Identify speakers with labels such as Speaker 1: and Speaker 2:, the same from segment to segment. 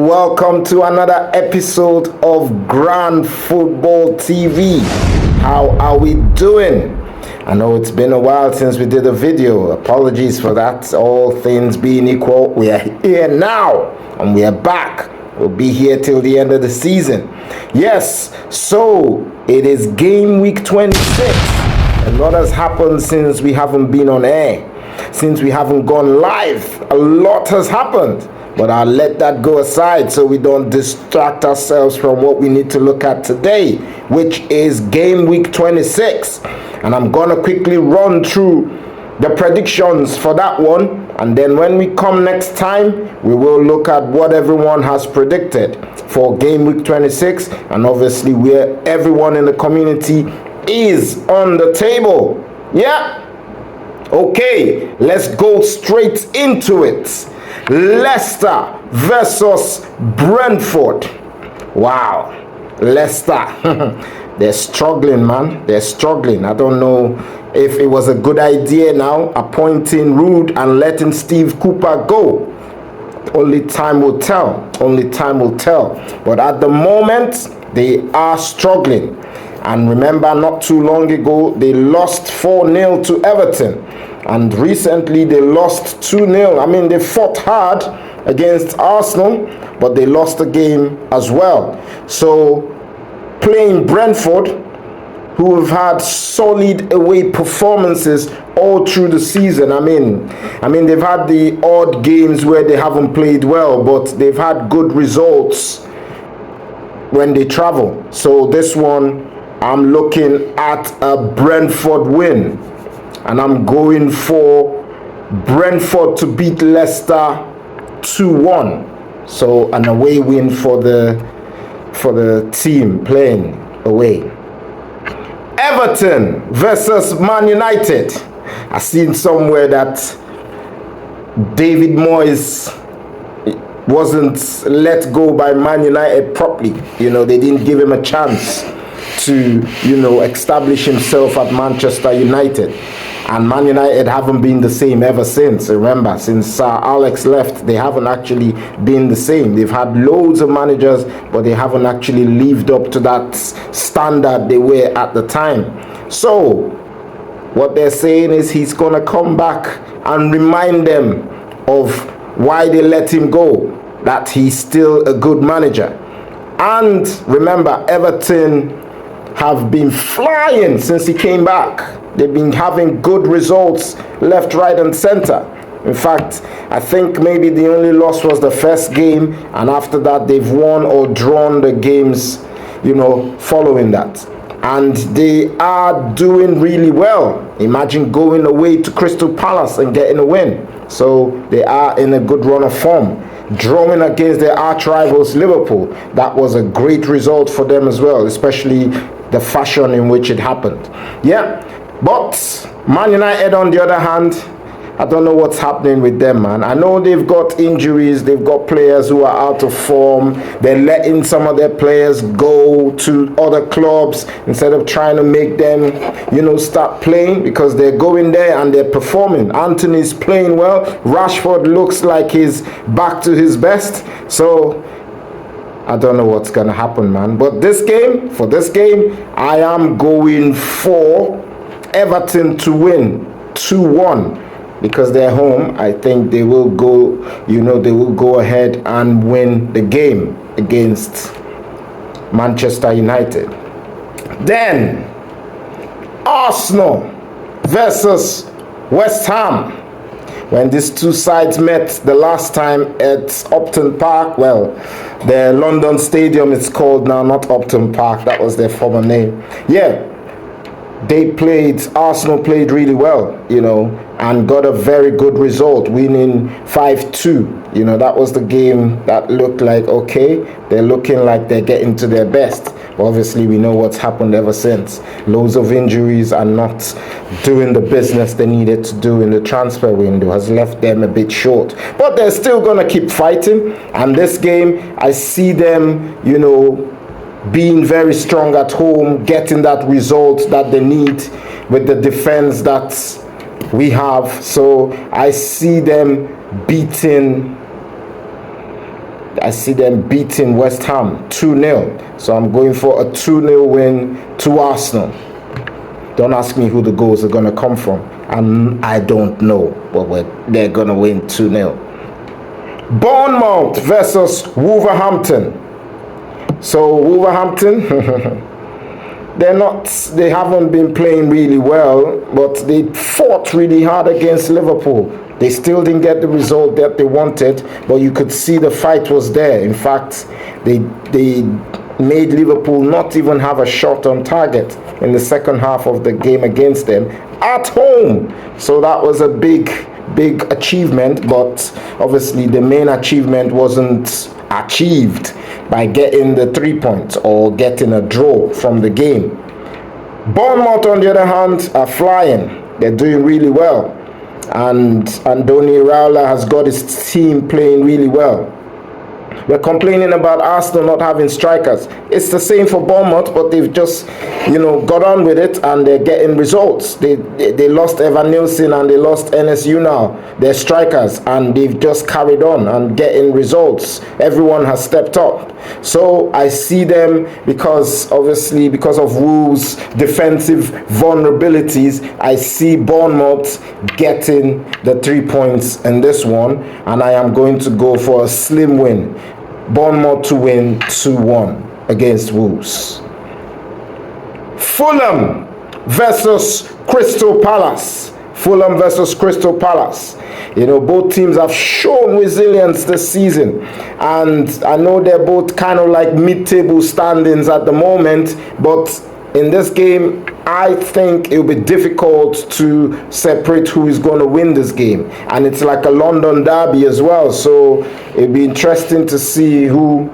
Speaker 1: welcome to another episode of Grand Football TV. How are we doing? I know it's been a while since we did a video. Apologies for that. All things being equal, we are here now and we are back. We'll be here till the end of the season. Yes, so it is game week 26. A lot has happened since we haven't been on air, since we haven't gone live. A lot has happened. But I'll let that go aside so we don't distract ourselves from what we need to look at today, which is game week 26. And I'm going to quickly run through the predictions for that one. And then when we come next time, we will look at what everyone has predicted for game week 26. And obviously where everyone in the community is on the table. Yeah. Okay, let's go straight into it. Leicester versus Brentford. Wow, Leicester. They're struggling, man. They're struggling. I don't know if it was a good idea now, appointing Rude and letting Steve Cooper go. Only time will tell. Only time will tell. But at the moment, they are struggling. And remember, not too long ago, they lost 4-0 to Everton. And recently, they lost 2-0. I mean, they fought hard against Arsenal, but they lost the game as well. So, playing Brentford, who have had solid away performances all through the season. I mean, they've had the odd games where they haven't played well, but they've had good results when they travel. So, this one, I'm looking at a Brentford win. And I'm going for Brentford to beat Leicester 2-1. So an away win for the team playing away. Everton versus Man United. I seen somewhere that David Moyes wasn't let go by Man United properly. You know, they didn't give him a chance to, establish himself at Manchester United. And Man United haven't been the same ever since. Remember, since Sir Alex left, they haven't actually been the same. They've had loads of managers, but they haven't actually lived up to that standard they were at the time. So, what they're saying is he's going to come back and remind them of why they let him go, that he's still a good manager. And remember, Everton have been flying since he came back. They've been having good results left, right, and center. In fact, I think maybe the only loss was the first game, and after that they've won or drawn the games, following that. And they are doing really well. Imagine going away to Crystal Palace and getting a win. So they are in a good run of form. Drawing against their arch rivals Liverpool, that was a great result for them as well, especially the fashion in which it happened. Yeah, but Man United on the other hand, I don't know what's happening with them, man. I know they've got injuries, they've got players who are out of form. They're letting some of their players go to other clubs instead of trying to make them, start playing, because they're going there and they're performing. Anthony's playing well. Rashford looks like he's back to his best. So I don't know what's going to happen, man. But for this game, I am going for Everton to win 2-1. Because they're home, I think they will go, they will go ahead and win the game against Manchester United. Then, Arsenal versus West Ham. When these two sides met the last time at Upton Park, well, the London Stadium it's called now, not Upton Park, that was their former name. Yeah, Arsenal played really well, and got a very good result, winning 5-2. That was the game that looked like, okay, they're looking like they're getting to their best. But obviously, we know what's happened ever since. Loads of injuries and not doing the business they needed to do in the transfer window has left them a bit short. But they're still going to keep fighting. And this game, I see them, being very strong at home, getting that result that they need with the defense that we have. So I see them beating I see them beating West Ham 2-0. So I'm going for a 2-0 win to Arsenal. Don't ask me who the goals are going to come from. I don't know, but they're going to win 2-0. Bournemouth versus Wolverhampton. So Wolverhampton, they haven't been playing really well, but they fought really hard against Liverpool. They still didn't get the result that they wanted, but you could see the fight was there. In fact, they made Liverpool not even have a shot on target in the second half of the game against them at home. So that was a big achievement, but obviously the main achievement wasn't achieved by getting the 3 points or getting a draw from the game. Bournemouth, on the other hand, are flying. They're doing really well, and Andoni Iraola has got his team playing really well. We're complaining about Arsenal not having strikers. It's the same for Bournemouth, but they've just, got on with it and they're getting results. They lost Evan Nielsen and they lost NSU now. They're strikers and they've just carried on and getting results. Everyone has stepped up. So I see them because of Wolves' defensive vulnerabilities. I see Bournemouth getting the 3 points in this one, and I am going to go for a slim win. Bournemouth to win 2-1 against Wolves. Fulham versus Crystal Palace. Fulham versus Crystal Palace. Both teams have shown resilience this season, and I know they're both kind of like mid-table standings at the moment, but in this game, I think it'll be difficult to separate who is going to win this game. And it's like a London derby as well. So it'll be interesting to see who,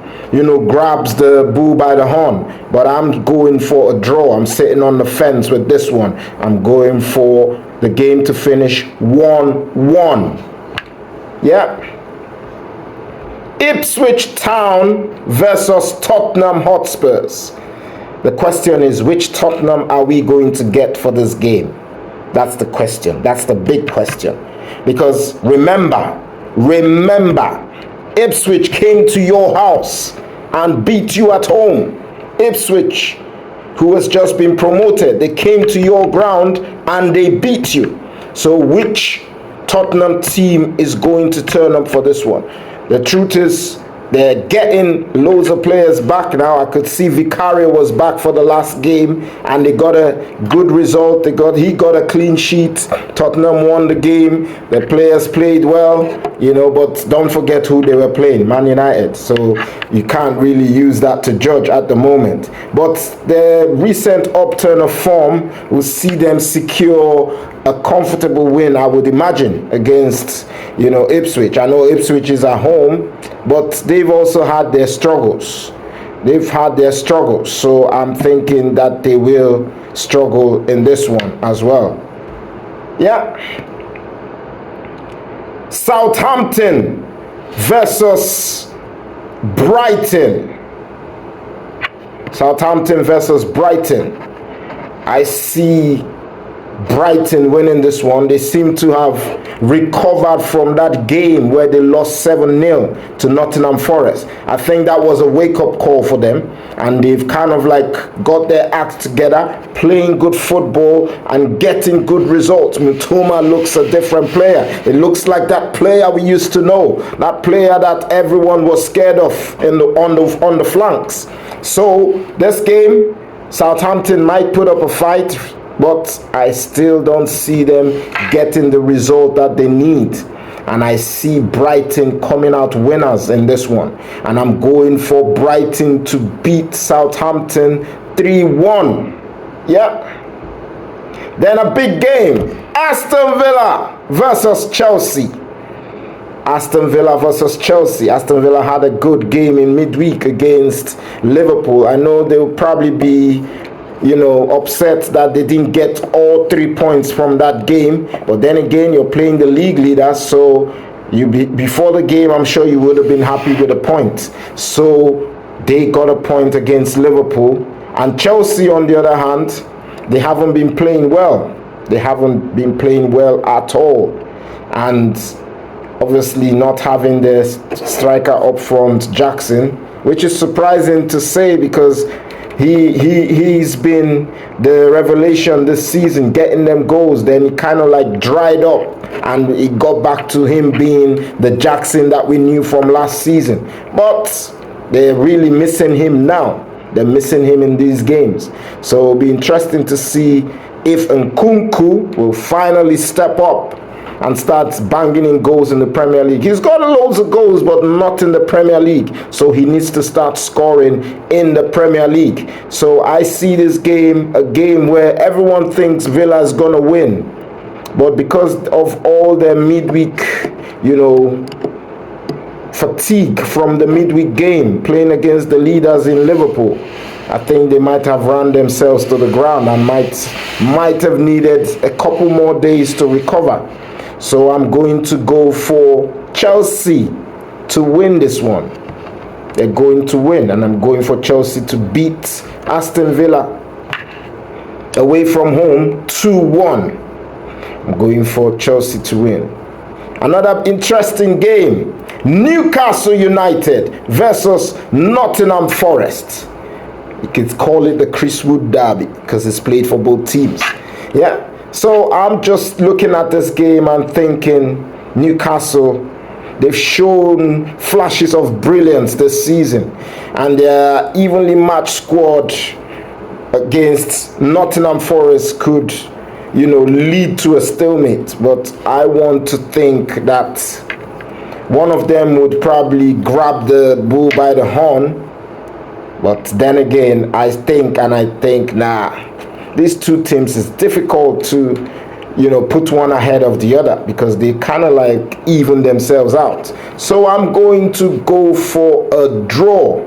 Speaker 1: grabs the bull by the horn. But I'm going for a draw. I'm sitting on the fence with this one. I'm going for the game to finish 1-1. Yeah. Ipswich Town versus Tottenham Hotspurs. The question is, which Tottenham are we going to get for this game? That's the question. That's the big question. Because remember, Ipswich came to your house and beat you at home. Ipswich, who has just been promoted, they came to your ground and they beat you. So which Tottenham team is going to turn up for this one? The truth is, they're getting loads of players back now. I could see Vicario was back for the last game and they got a good result. He got a clean sheet. Tottenham won the game. The players played well, but don't forget who they were playing, Man United. So you can't really use that to judge at the moment. But the recent upturn of form will see them secure a comfortable win, I would imagine, against Ipswich. I know Ipswich is at home, but they've also had their struggles. So I'm thinking that they will struggle in this one as well. Yeah. Southampton versus Brighton. Southampton versus Brighton. I see Brighton winning this one. They seem to have recovered from that game where they lost 7-0 to Nottingham Forest. I think that was a wake-up call for them, and they've kind of like got their act together, playing good football and getting good results. Mitoma looks a different player. It looks like that player we used to know, that player that everyone was scared of on the flanks. So this game, Southampton might put up a fight, but I still don't see them getting the result that they need. And I see Brighton coming out winners in this one. And I'm going for Brighton to beat Southampton 3-1. Yeah. Then a big game. Aston Villa versus Chelsea. Aston Villa versus Chelsea. Aston Villa had a good game in midweek against Liverpool. I know they'll probably be upset that they didn't get all 3 points from that game, but then again, you're playing the league leader, so before the game, I'm sure you would have been happy with a point. So they got a point against Liverpool. And Chelsea, on the other hand, they haven't been playing well. They haven't been playing well at all. And Obviously, not having the striker up front, Jackson, which is surprising to say because he's been the revelation this season, getting them goals. Then he kind of like dried up, and it got back to him being the Jackson that we knew from last season. But they're really missing him now. They're missing him in these games. So it'll be interesting to see if Nkunku will finally step up and starts banging in goals in the Premier League. He's got loads of goals, but not in the Premier League. So he needs to start scoring in the Premier League. So I see this game, a game where everyone thinks Villa is going to win. But because of all their midweek, fatigue from the midweek game, playing against the leaders in Liverpool, I think they might have run themselves to the ground and might have needed a couple more days to recover. So I'm going to go for Chelsea to win this one. They're going to win, and I'm going for Chelsea to beat Aston Villa away from home 2-1. I'm going for Chelsea to win. Another interesting game, Newcastle United versus Nottingham Forest. You could call it the Chris Wood derby because it's played for both teams. Yeah. So I'm just looking at this game and thinking Newcastle, they've shown flashes of brilliance this season, and their evenly matched squad against Nottingham Forest could, lead to a stalemate. But I want to think that one of them would probably grab the bull by the horn. But then again, I think, these two teams, is difficult to, put one ahead of the other because they kind of like even themselves out. So I'm going to go for a draw,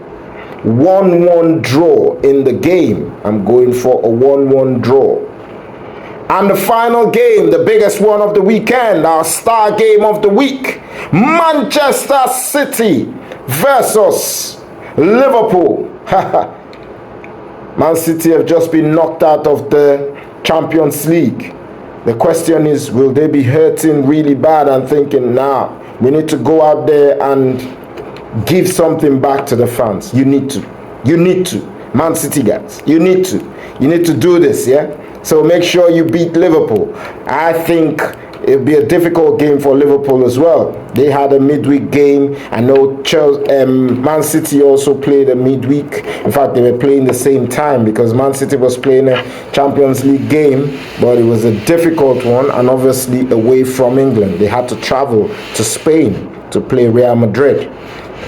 Speaker 1: 1-1 draw in the game. I'm going for a 1-1 draw. And the final game, the biggest one of the weekend, our star game of the week, Manchester City versus Liverpool. Man City have just been knocked out of the Champions League. The question is, will they be hurting really bad and thinking, we need to go out there and give something back to the fans? You need to. Man City guys, you need to do this, yeah? So make sure you beat Liverpool. I think it'll be a difficult game for Liverpool as well. They had a midweek game. I know Man City also played a midweek. In fact, they were playing the same time because Man City was playing a Champions League game, but it was a difficult one, and obviously away from England. They had to travel to Spain to play Real Madrid,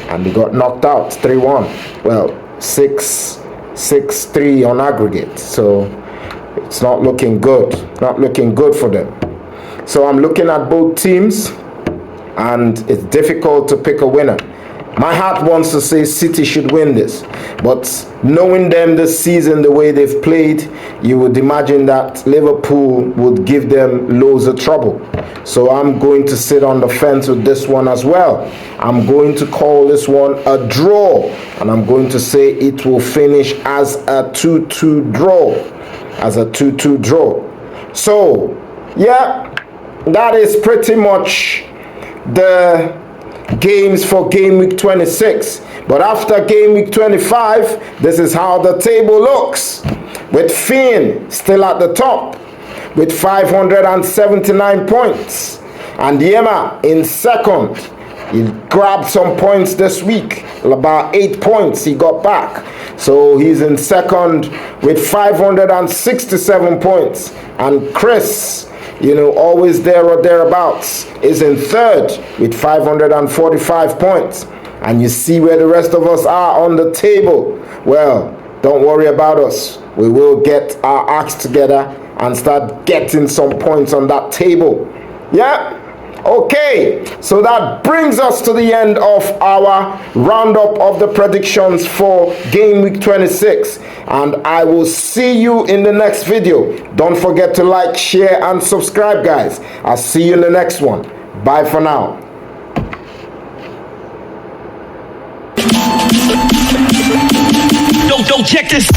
Speaker 1: and they got knocked out 3-1. Well, 6-3 on aggregate. So it's not looking good. Not looking good for them. So I'm looking at both teams, and it's difficult to pick a winner. My heart wants to say City should win this, but knowing them this season the way they've played, you would imagine that Liverpool would give them loads of trouble. So I'm going to sit on the fence with this one as well. I'm going to call this one a draw, and I'm going to say it will finish as a 2-2 draw. So, yeah, that is pretty much the games for game week 26. But after game week 25, this is how the table looks, with Finn still at the top with 579 points, and Yema in second. He grabbed some points this week, about 8 points he got back. So he's in second with 567 points. And Chris, always there or thereabouts, is in third with 545 points. And you see where the rest of us are on the table. Well, don't worry about us. We will get our acts together and start getting some points on that table. Yeah? Okay, so that brings us to the end of our roundup of the predictions for game week 26, and I will see you in the next video. Don't forget to like, share, and subscribe, guys. I'll see you in the next one. Bye for now.
Speaker 2: Don't check this.